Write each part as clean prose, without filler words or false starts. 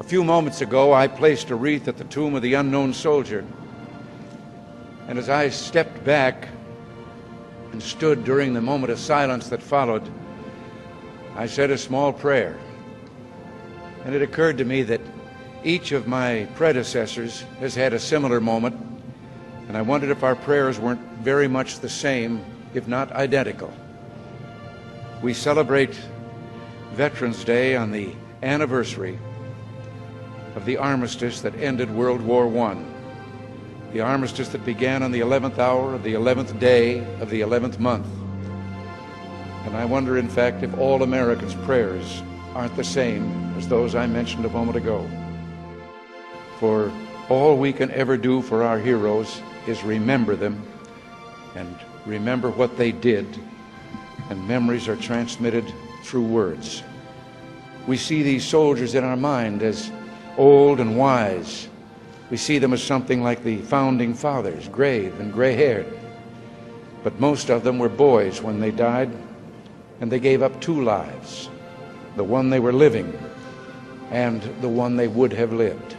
few moments ago, I placed a wreath at the tomb of the unknown soldier. And as I stepped back and stood during the moment of silence that followed, I said a small prayer. And it occurred to me that each of my predecessors has had a similar moment, and I wondered if our prayers weren't very much the same, if not identical. We celebrate Veterans Day on the anniversary of the armistice that ended World War I, the armistice that began on the 11th hour of the 11th day of the 11th month. And I wonder, in fact, if all Americans' prayers aren't the same as those I mentioned a moment ago. For all we can ever do for our heroes is remember them and remember what they did, and memories are transmitted through words. We see these soldiers in our mind as old and wise. We see them as something like the founding fathers, grave and gray-haired. But most of them were boys when they died, and they gave up two lives, the one they were living and the one they would have lived.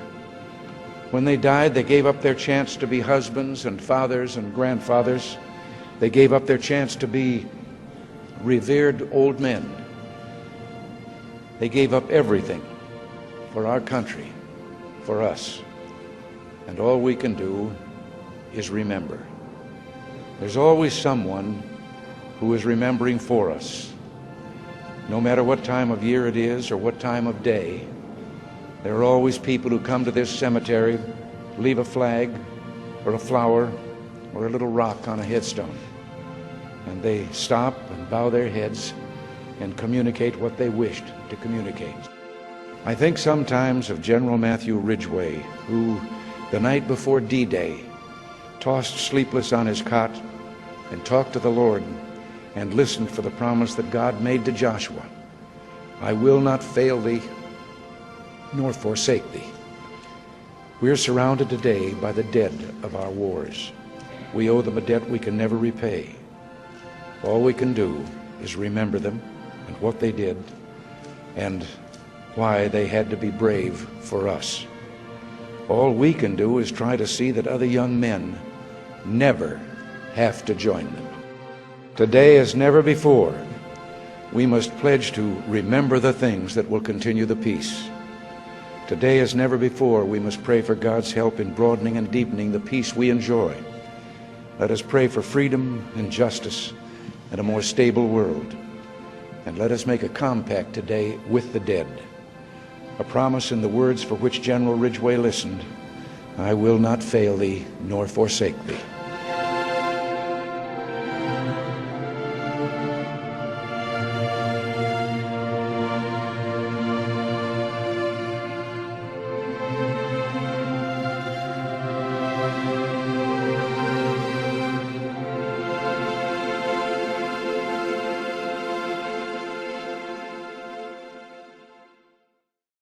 When they died, they gave up their chance to be husbands and fathers and grandfathers. They gave up their chance to be revered old men. They gave up everything for our country, for us. And all we can do is remember. There's always someone who is remembering for us. No matter what time of year it is or what time of day, there are always people who come to this cemetery, leave a flag or a flower or a little rock on a headstone, and they stop and bow their heads and communicate what they wished to communicate. I think sometimes of General Matthew Ridgway, who the night before D-Day tossed sleepless on his cot and talked to the Lord and listened for the promise that God made to Joshua, "I will not fail thee nor forsake thee." We are surrounded today by the dead of our wars. We owe them a debt we can never repay. All we can do is remember them and what they did and why they had to be brave for us. All we can do is try to see that other young men never have to join them. Today, as never before, we must pledge to remember the things that will continue the peace. Today, as never before, we must pray for God's help in broadening and deepening the peace we enjoy. Let us pray for freedom and justice and a more stable world. And let us make a compact today with the dead, a promise in the words for which General Ridgway listened: "I will not fail thee nor forsake thee."